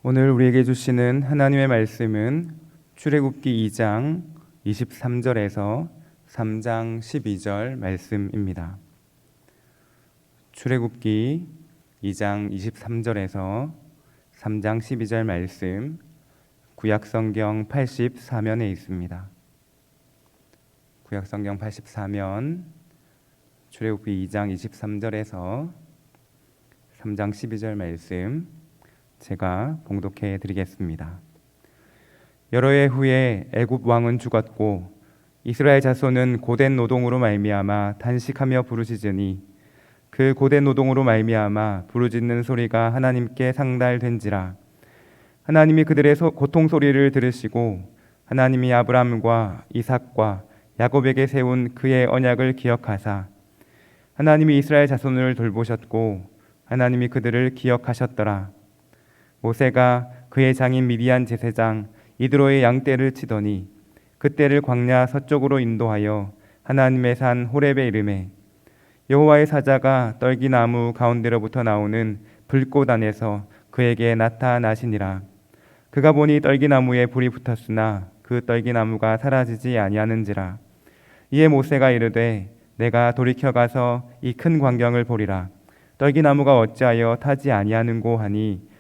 오늘 우리에게 주시는 하나님의 말씀은 출애굽기 2장 23절에서 3장 12절 말씀입니다. 출애굽기 2장 23절에서 3장 12절 말씀, 구약성경 84면에 있습니다. 구약성경 84면 출애굽기 2장 23절에서 3장 12절 말씀 제가 봉독해 드리겠습니다. 여러 해 후에 애굽 왕은 죽었고 이스라엘 자손은 고된 노동으로 말미암아 단식하며 부르짖으니 그 고된 노동으로 말미암아 부르짖는 소리가 하나님께 상달된지라. 하나님이 그들의 고통 소리를 들으시고 하나님이 아브라함과 이삭과 야곱에게 세운 그의 언약을 기억하사 하나님이 이스라엘 자손을 돌보셨고 하나님이 그들을 기억하셨더라. 모세가 그의 장인 미디안 제사장 이드로의 양떼를 치더니 그떼를 광야 서쪽으로 인도하여 하나님의 산 호렙에 이르매 여호와의 사자가 떨기나무 가운데로부터 나오는 불꽃 안에서 그에게 나타나시니라. 그가 보니 떨기나무에 불이 붙었으나 그 떨기나무가 사라지지 아니하는지라. 이에 모세가 이르되 내가 돌이켜 가서 이 큰 광경을 보리라. 떨기나무가 어찌하여 타지 아니하는고 하니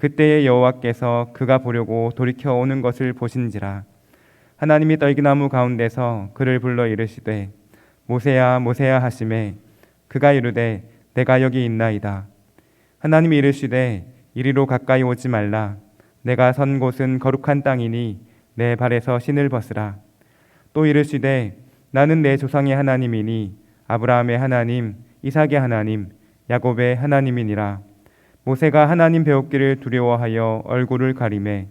그때의 여호와께서 그가 보려고 돌이켜 오는 것을 보신지라. 하나님이 떨기나무 가운데서 그를 불러 이르시되 모세야 모세야 하시매 그가 이르되 내가 여기 있나이다. 하나님이 이르시되 이리로 가까이 오지 말라. 내가 선 곳은 거룩한 땅이니 내 발에서 신을 벗으라. 또 이르시되 나는 내 조상의 하나님이니 아브라함의 하나님 이삭의 하나님 야곱의 하나님이니라. 모세가 하나님 배웠기를 두려워하여 얼굴을 가리매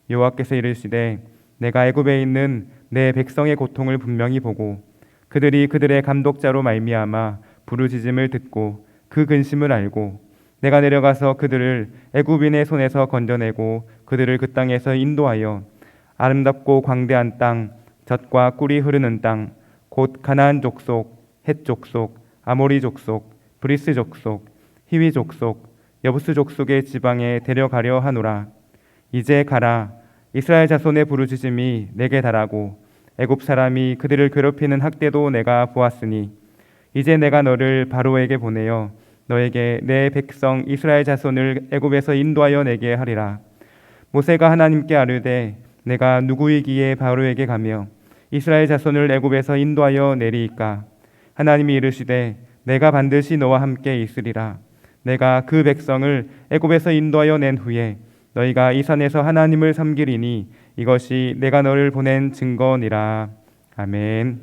여호와께서 이르시되 내가 애굽에 있는 내 백성의 고통을 분명히 보고 그들이 그들의 감독자로 말미암아 부르짖음을 듣고 그 근심을 알고 내가 내려가서 그들을 애굽인의 손에서 건져내고 그들을 그 땅에서 인도하여 아름답고 광대한 땅 젖과 꿀이 흐르는 땅 곧 가나안 족속 헷 족속 아모리 족속 브리스 족속 히위 족속 여부스 족속의 지방에 데려가려 하노라. 이제 가라. 이스라엘 자손의 부르짖음이 내게 달하고 애굽 사람이 그들을 괴롭히는 학대도 내가 보았으니 이제 내가 너를 바로에게 보내어 너에게 내 백성 이스라엘 자손을 애굽에서 인도하여 내게 하리라. 모세가 하나님께 아뢰되 내가 누구이기에 바로에게 가며 이스라엘 자손을 애굽에서 인도하여 내리이까. 하나님이 이르시되 내가 반드시 너와 함께 있으리라. 내가 그 백성을 애굽에서 인도하여 낸 후에 너희가 이 산에서 하나님을 섬기리니 이것이 내가 너를 보낸 증거니라. 아멘.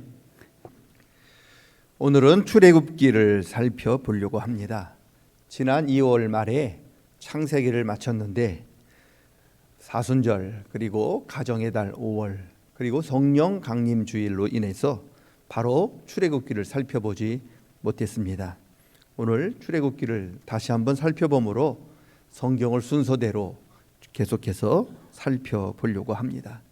오늘은 출애굽기를 살펴보려고 합니다. 지난 2월 말에 창세기를 마쳤는데 사순절 그리고 가정의 달 5월 그리고 성령 강림 주일로 인해서 바로 출애굽기를 살펴보지 못했습니다. 오늘 출애굽기를 다시 한번 살펴보므로 성경을 순서대로 계속해서 살펴보려고 합니다.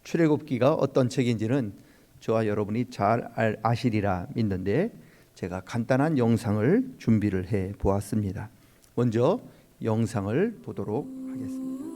출애굽기가 어떤 책인지는 저와 여러분이 잘 아시리라 믿는데 제가 간단한 영상을 준비를 해 보았습니다. 먼저 영상을 보도록 하겠습니다.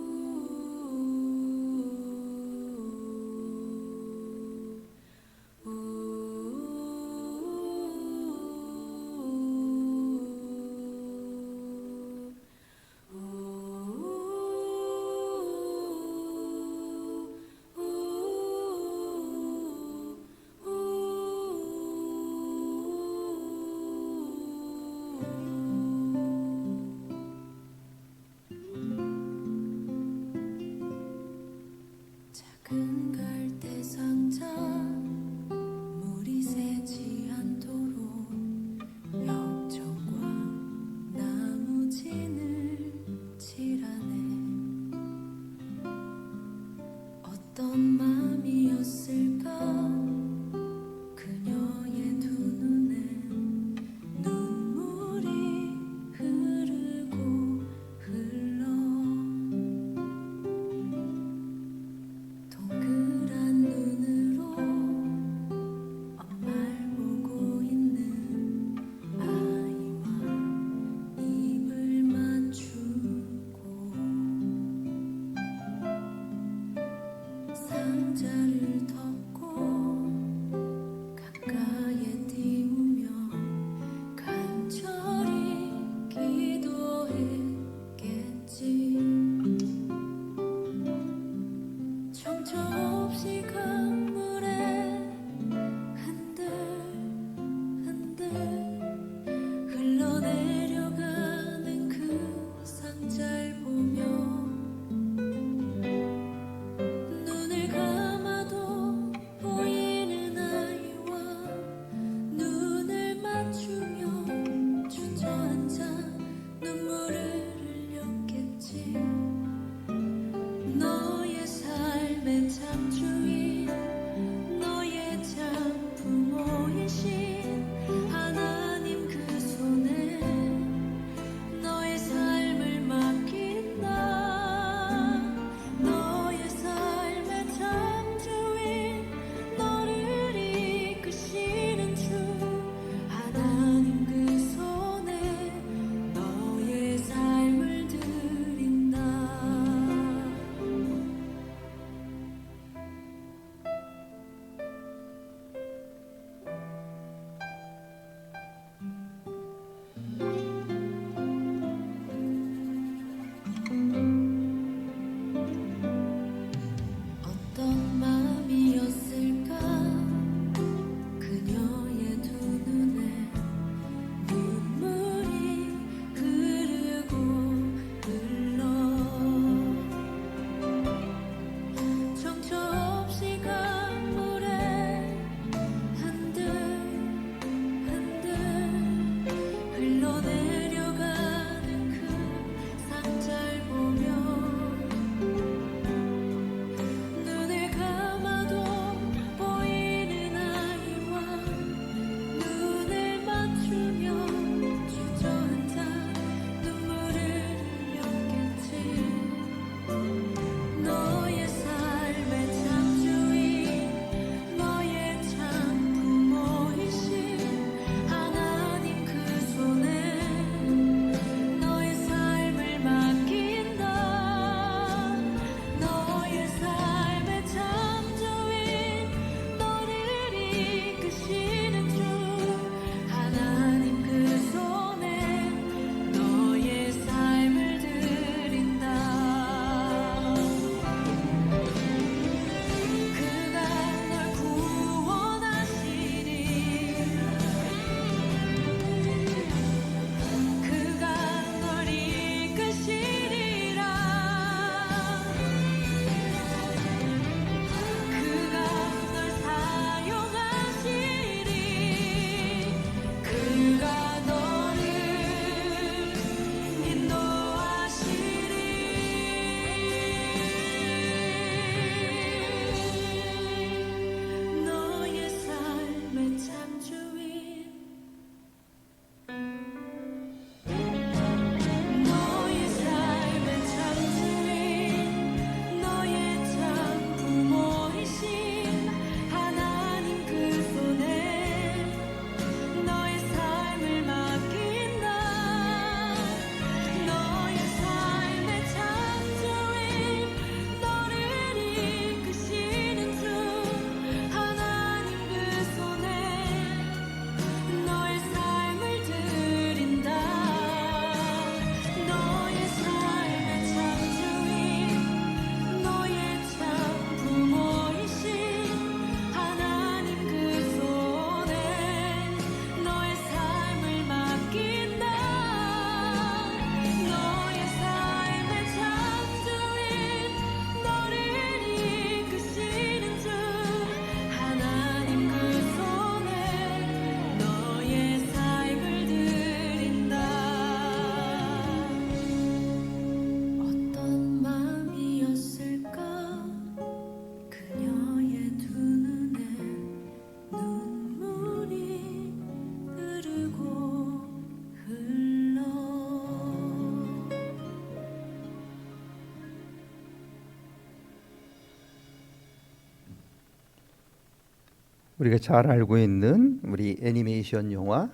우리가 잘 알고 있는 우리 애니메이션 영화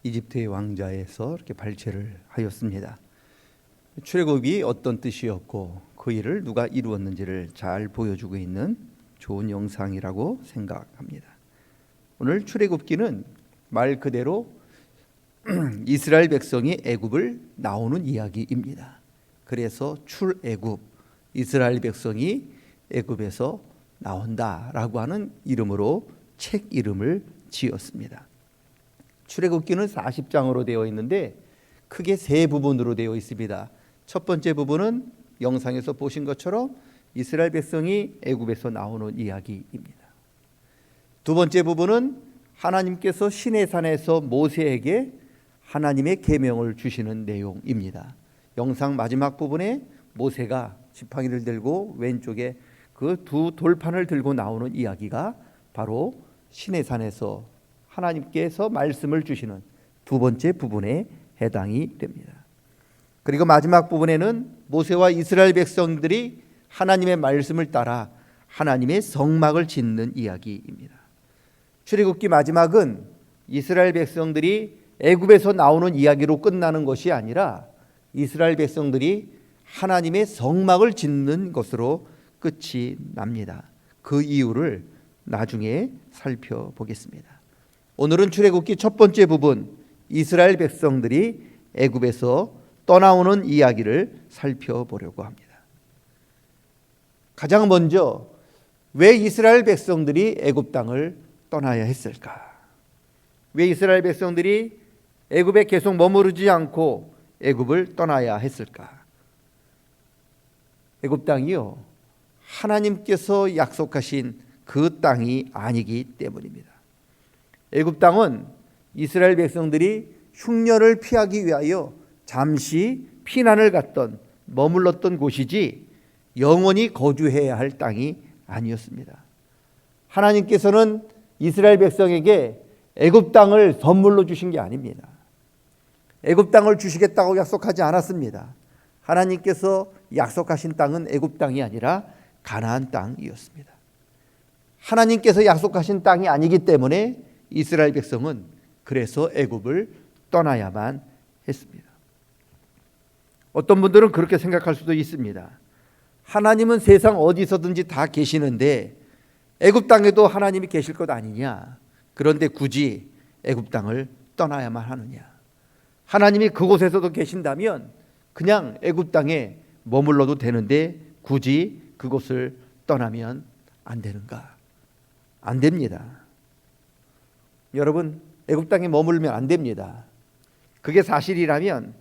이집트의 왕자에서 이렇게 발췌를 하였습니다. 출애굽이 어떤 뜻이었고 그 일을 누가 이루었는지를 잘 보여주고 있는 좋은 영상이라고 생각합니다. 오늘 출애굽기는 말 그대로 이스라엘 백성이 애굽을 나오는 이야기입니다. 그래서 출애굽, 이스라엘 백성이 애굽에서 나온다라고 하는 이름으로 책 이름을 지었습니다. 출애굽기는 40장으로 되어 있는데 크게 세 부분으로 되어 있습니다. 첫 번째 부분은 영상에서 보신 것처럼 이스라엘 백성이 애굽에서 나오는 이야기입니다. 두 번째 부분은 하나님께서 시내산에서 모세에게 하나님의 계명을 주시는 내용입니다. 영상 마지막 부분에 모세가 지팡이를 들고 왼쪽에 그 두 돌판을 들고 나오는 이야기가 바로 시내산에서 하나님께서 말씀을 주시는 두 번째 부분에 해당이 됩니다. 그리고 마지막 부분에는 모세와 이스라엘 백성들이 하나님의 말씀을 따라 하나님의 성막을 짓는 이야기입니다. 출애굽기 마지막은 이스라엘 백성들이 애굽에서 나오는 이야기로 끝나는 것이 아니라 이스라엘 백성들이 하나님의 성막을 짓는 것으로 끝이 납니다. 그 이유를 나중에 살펴보겠습니다. 오늘은 출애굽기 첫 번째 부분 이스라엘 백성들이 애굽에서 떠나오는 이야기를 살펴보려고 합니다. 가장 먼저 왜 이스라엘 백성들이 애굽 땅을 떠나야 했을까? 왜 이스라엘 백성들이 애굽에 계속 머무르지 않고 애굽을 떠나야 했을까? 애굽 땅이요, 하나님께서 약속하신 그 땅이 아니기 때문입니다. 애굽 땅은 이스라엘 백성들이 흉년을 피하기 위하여 잠시 피난을 갔던 머물렀던 곳이지 영원히 거주해야 할 땅이 아니었습니다. 하나님께서는 이스라엘 백성에게 애굽 땅을 선물로 주신 게 아닙니다. 애굽 땅을 주시겠다고 약속하지 않았습니다. 하나님께서 약속하신 땅은 애굽 땅이 아니라 가나안 땅이었습니다. 하나님께서 약속하신 땅이 아니기 때문에 이스라엘 백성은 그래서 애굽을 떠나야만 했습니다. 어떤 분들은 그렇게 생각할 수도 있습니다. 하나님은 세상 어디서든지 다 계시는데 애굽 땅에도 하나님이 계실 것 아니냐? 그런데 굳이 애굽 땅을 떠나야만 하느냐? 하나님이 그곳에서도 계신다면 그냥 애굽 땅에 머물러도 되는데 굳이 그곳을 떠나면 안 되는가? 안 됩니다. 여러분, 애굽 땅에 머물면 안 됩니다. 그게 사실이라면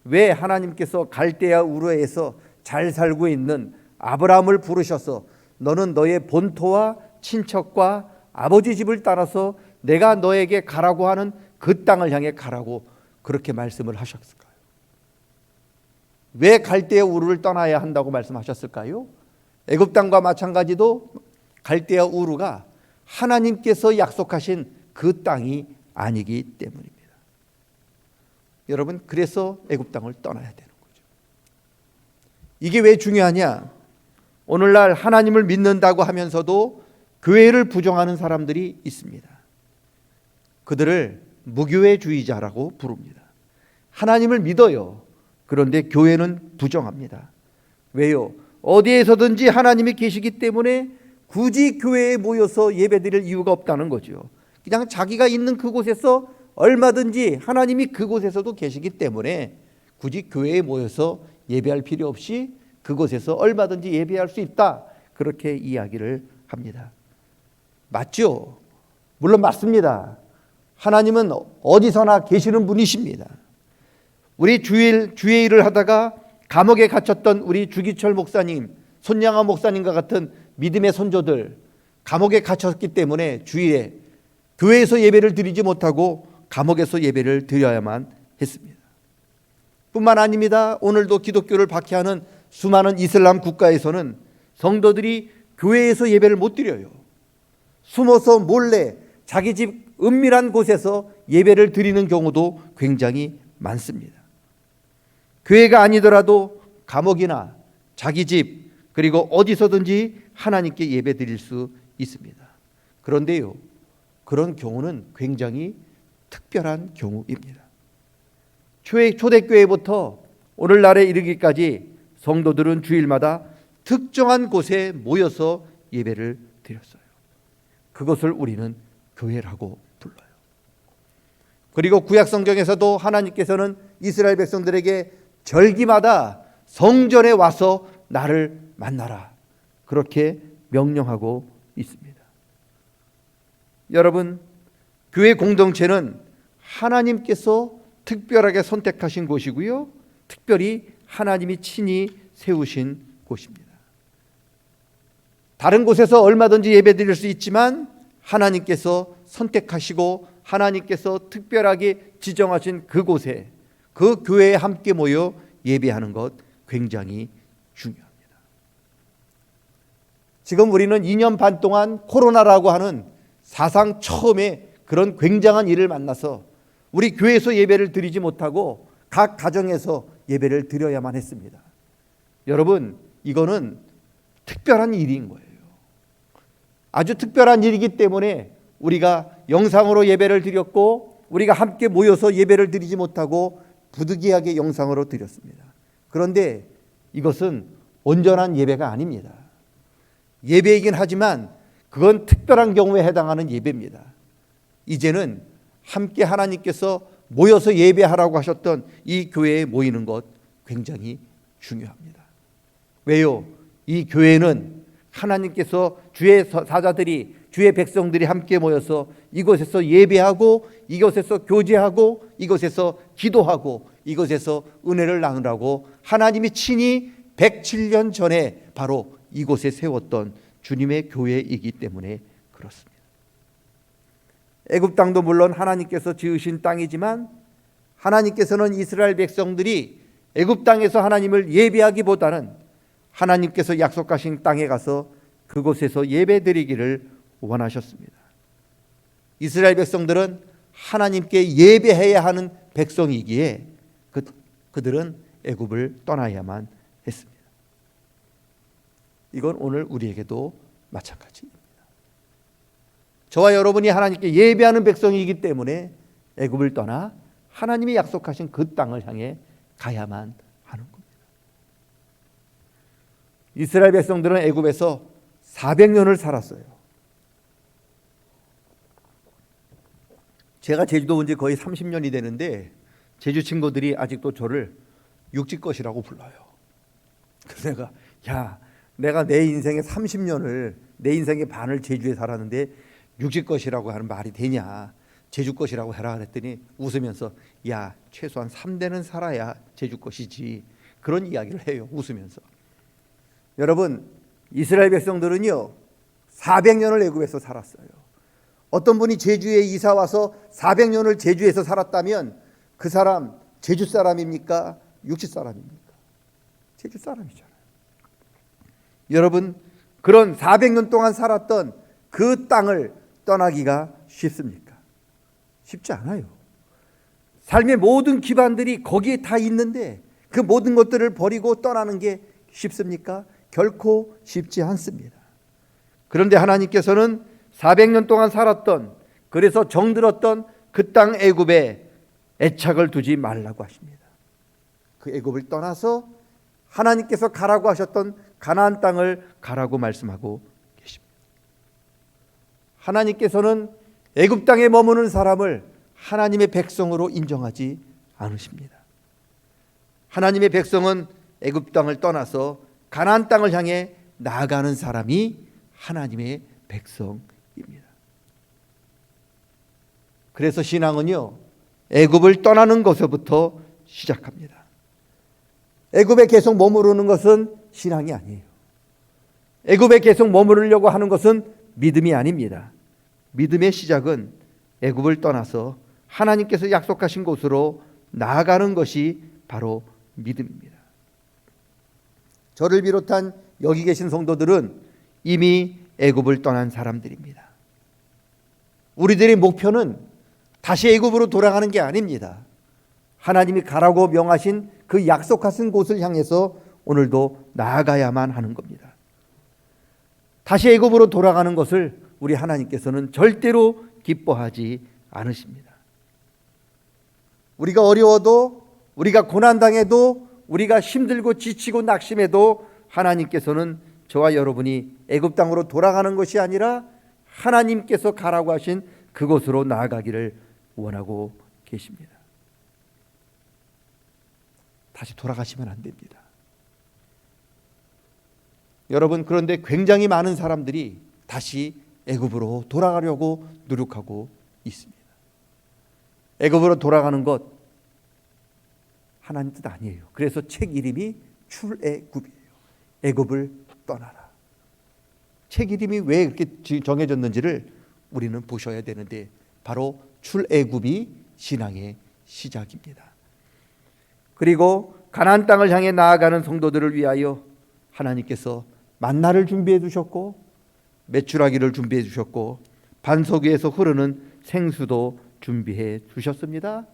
왜 하나님께서 갈대아 우르에서 잘 살고 있는 아브라함을 부르셔서 너는 너의 본토와 친척과 아버지 집을 따라서 내가 너에게 가라고 하는 그 땅을 향해 가라고 그렇게 말씀을 하셨을까요? 왜 갈대아 우르를 떠나야 한다고 말씀하셨을까요? 애굽 땅과 마찬가지도 갈대아 우르가 하나님께서 약속하신 그 땅이 아니기 때문입니다. 여러분, 그래서 애굽 땅을 떠나야 되는 거죠. 이게 왜 중요하냐? 오늘날 하나님을 믿는다고 하면서도 교회를 부정하는 사람들이 있습니다. 그들을 무교회주의자라고 부릅니다. 하나님을 믿어요. 그런데 교회는 부정합니다. 왜요? 어디에서든지 하나님이 계시기 때문에 굳이 교회에 모여서 예배드릴 이유가 없다는 거죠. 그냥 자기가 있는 그곳에서 얼마든지 하나님이 그곳에서도 계시기 때문에 굳이 교회에 모여서 예배할 필요 없이 그곳에서 얼마든지 예배할 수 있다. 그렇게 이야기를 합니다. 맞죠? 물론 맞습니다. 하나님은 어디서나 계시는 분이십니다. 우리 주의 일을 하다가 감옥에 갇혔던 우리 주기철 목사님, 손양아 목사님과 같은 믿음의 선조들, 감옥에 갇혔기 때문에 주일에 교회에서 예배를 드리지 못하고 감옥에서 예배를 드려야만 했습니다. 뿐만 아닙니다. 오늘도 기독교를 박해하는 수많은 이슬람 국가에서는 성도들이 교회에서 예배를 못 드려요. 숨어서 몰래 자기 집 은밀한 곳에서 예배를 드리는 경우도 굉장히 많습니다. 교회가 아니더라도 감옥이나 자기 집 그리고 어디서든지 하나님께 예배 드릴 수 있습니다. 그런데요, 그런 경우는 굉장히 특별한 경우입니다. 초대교회부터 오늘날에 이르기까지 성도들은 주일마다 특정한 곳에 모여서 예배를 드렸어요. 그것을 우리는 교회라고 불러요. 그리고 구약 성경에서도 하나님께서는 이스라엘 백성들에게 절기마다 성전에 와서 나를 만나라, 그렇게 명령하고 있습니다. 여러분, 교회 공동체는 하나님께서 특별하게 선택하신 곳이고요, 특별히 하나님이 친히 세우신 곳입니다. 다른 곳에서 얼마든지 예배드릴 수 있지만 하나님께서 선택하시고 하나님께서 특별하게 지정하신 그곳에, 그 교회에 함께 모여 예배하는 것 굉장히 중요합니다. 지금 우리는 2년 반 동안 코로나라고 하는 사상 처음에 그런 굉장한 일을 만나서 우리 교회에서 예배를 드리지 못하고 각 가정에서 예배를 드려야만 했습니다. 여러분, 이거는 특별한 일인 거예요. 아주 특별한 일이기 때문에 우리가 영상으로 예배를 드렸고, 우리가 함께 모여서 예배를 드리지 못하고 부득이하게 영상으로 드렸습니다. 그런데 이것은 온전한 예배가 아닙니다. 예배이긴 하지만 그건 특별한 경우에 해당하는 예배입니다. 이제는 함께 하나님께서 모여서 예배하라고 하셨던 이 교회에 모이는 것 굉장히 중요합니다. 왜요? 이 교회는 하나님께서 주의 사자들이, 주의 백성들이 함께 모여서 이곳에서 예배하고, 이곳에서 교제하고, 이곳에서 기도하고, 이곳에서 은혜를 나누라고 하나님이 친히 107년 전에 바로 이곳에 세웠던 주님의 교회이기 때문에 그렇습니다. 애굽 땅도 물론 하나님께서 지으신 땅이지만 하나님께서는 이스라엘 백성들이 애굽 땅에서 하나님을 예배하기보다는 하나님께서 약속하신 땅에 가서 그곳에서 예배드리기를 원하셨습니다. 이스라엘 백성들은 하나님께 예배해야 하는 백성이기에 그들은 애굽을 떠나야만 했습니다. 이건 오늘 우리에게도 마찬가지입니다. 저와 여러분이 하나님께 예배하는 백성이기 때문에 애굽을 떠나 하나님이 약속하신 그 땅을 향해 가야만 하는 겁니다. 이스라엘 백성들은 애굽에서 400년을 살았어요. 제가 제주도 온 지 거의 30년이 되는데 제주 친구들이 아직도 저를 육지것이라고 불러요. 그래서 내가 내 인생의 30년을, 내 인생의 반을 제주에 살았는데 육지것이라고 하는 말이 되냐, 제주것이라고 해라 그랬더니 웃으면서 최소한 3대는 살아야 제주것이지, 그런 이야기를 해요, 웃으면서. 여러분, 이스라엘 백성들은요 400년을 애굽에서 살았어요. 어떤 분이 제주에 이사 와서 400년을 제주에서 살았다면 그 사람 제주 사람입니까? 육지 사람입니까? 제주 사람이잖아요. 여러분, 그런 400년 동안 살았던 그 땅을 떠나기가 쉽습니까? 쉽지 않아요. 삶의 모든 기반들이 거기에 다 있는데 그 모든 것들을 버리고 떠나는 게 쉽습니까? 결코 쉽지 않습니다. 그런데 하나님께서는 400년 동안 살았던, 그래서 정들었던 그 땅 애굽에 애착을 두지 말라고 하십니다. 그 애굽을 떠나서 하나님께서 가라고 하셨던 가나안 땅을 가라고 말씀하고 계십니다. 하나님께서는 애굽 땅에 머무는 사람을 하나님의 백성으로 인정하지 않으십니다. 하나님의 백성은 애굽 땅을 떠나서 가나안 땅을 향해 나아가는 사람이 하나님의 백성입니다. 그래서 신앙은요 애굽을 떠나는 것부터 시작합니다. 애굽에 계속 머무르는 것은 신앙이 아니에요. 애굽에 계속 머무르려고 하는 것은 믿음이 아닙니다. 믿음의 시작은 애굽을 떠나서 하나님께서 약속하신 곳으로 나아가는 것이 바로 믿음입니다. 저를 비롯한 여기 계신 성도들은 이미 애굽을 떠난 사람들입니다. 우리들의 목표는 다시 애굽으로 돌아가는 게 아닙니다. 하나님이 가라고 명하신 그 약속하신 곳을 향해서 오늘도 나아가야만 하는 겁니다. 다시 애굽으로 돌아가는 것을 우리 하나님께서는 절대로 기뻐하지 않으십니다. 우리가 어려워도, 우리가 고난당해도, 우리가 힘들고 지치고 낙심해도 하나님께서는 저와 여러분이 애굽 땅으로 돌아가는 것이 아니라 하나님께서 가라고 하신 그곳으로 나아가기를 원하고 계십니다. 다시 돌아가시면 안 됩니다. 여러분, 그런데 굉장히 많은 사람들이 다시 애굽으로 돌아가려고 노력하고 있습니다. 애굽으로 돌아가는 것 하나님 뜻 아니에요. 그래서 책 이름이 출애굽이에요. 애굽을 떠나라. 책 이름이 왜 그렇게 정해졌는지를 우리는 보셔야 되는데, 바로 출애굽이 신앙의 시작입니다. 그리고 가나안 땅을 향해 나아가는 성도들을 위하여 하나님께서 만나를 준비해 두셨고, 메추라기를 준비해 주셨고, 반석 위에서 흐르는 생수도 준비해 주셨습니다.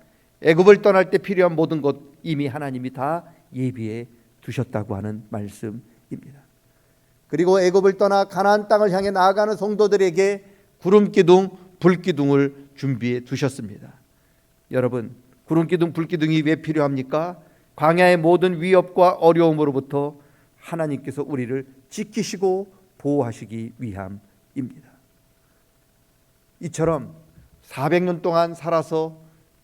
애굽을 떠날 때 필요한 모든 것 이미 하나님이 다 예비해 두셨다고 하는 말씀입니다. 그리고 애굽을 떠나 가나안 땅을 향해 나아가는 성도들에게 구름기둥, 불기둥을 준비해 두셨습니다. 여러분, 구름기둥, 불기둥이 왜 필요합니까? 광야의 모든 위협과 어려움으로부터 하나님께서 우리를 지키시고 보호하시기 위함입니다. 이처럼 400년 동안 살아서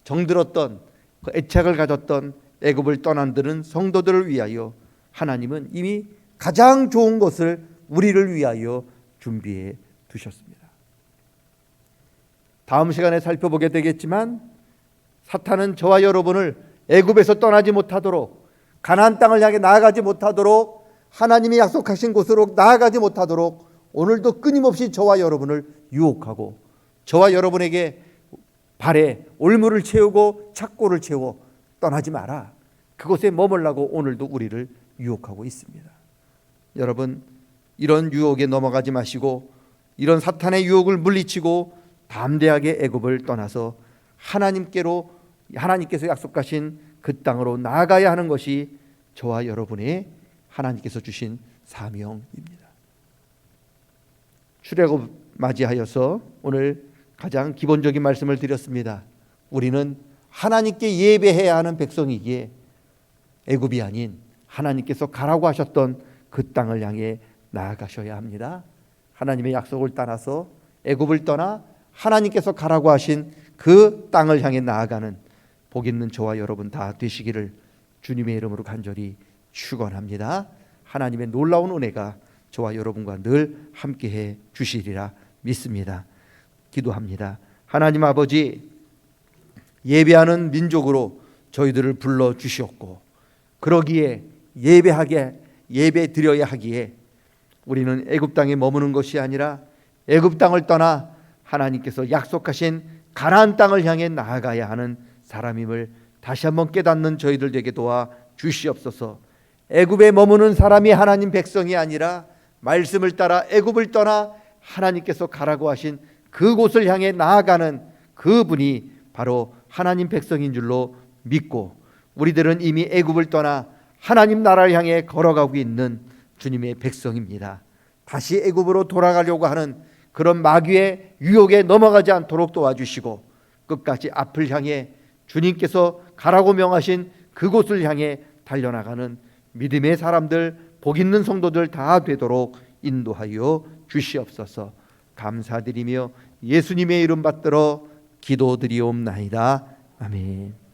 정들었던 그 애착을 가졌던 애굽을 떠난들은 성도들을 위하여 하나님은 이미 가장 좋은 것을 우리를 위하여 준비해 두셨습니다. 다음 시간에 살펴보게 되겠지만, 사탄은 저와 여러분을 애굽에서 떠나지 못하도록, 가나안 땅을 향해 나아가지 못하도록, 하나님이 약속하신 곳으로 나아가지 못하도록 오늘도 끊임없이 저와 여러분을 유혹하고, 저와 여러분에게 발에 올무를 채우고 착고를 채워 떠나지 마라, 그곳에 머물라고 오늘도 우리를 유혹하고 있습니다. 여러분, 이런 유혹에 넘어가지 마시고 이런 사탄의 유혹을 물리치고 담대하게 애굽을 떠나서 하나님께서 약속하신 그 땅으로 나아가야 하는 것이 저와 여러분의 하나님께서 주신 사명입니다. 출애굽 맞이하여서 오늘 가장 기본적인 말씀을 드렸습니다. 우리는 하나님께 예배해야 하는 백성이기에 애굽이 아닌 하나님께서 가라고 하셨던 그 땅을 향해 나아가셔야 합니다. 하나님의 약속을 따라서 애굽을 떠나 하나님께서 가라고 하신 그 땅을 향해 나아가는 복 있는 저와 여러분 다 되시기를 주님의 이름으로 간절히 축원합니다. 하나님의 놀라운 은혜가 저와 여러분과 늘 함께해 주시리라 믿습니다. 기도합니다. 하나님 아버지, 예배하는 민족으로 저희들을 불러 주시었고, 그러기에 예배 드려야 하기에 우리는 애굽 땅에 머무는 것이 아니라 애굽 땅을 떠나 하나님께서 약속하신 가나안 땅을 향해 나아가야 하는 사람임을 다시 한번 깨닫는 저희들 되게 도와 주시옵소서. 애굽에 머무는 사람이 하나님 백성이 아니라 말씀을 따라 애굽을 떠나 하나님께서 가라고 하신 그곳을 향해 나아가는 그분이 바로 하나님 백성인 줄로 믿고, 우리들은 이미 애굽을 떠나 하나님 나라를 향해 걸어가고 있는 주님의 백성입니다. 다시 애굽으로 돌아가려고 하는 그런 마귀의 유혹에 넘어가지 않도록 도와주시고, 끝까지 앞을 향해 주님께서 가라고 명하신 그곳을 향해 달려나가는 믿음의 사람들, 복 있는 성도들 다 되도록 인도하여 주시옵소서. 감사드리며 예수님의 이름 받들어 기도드리옵나이다. 아멘.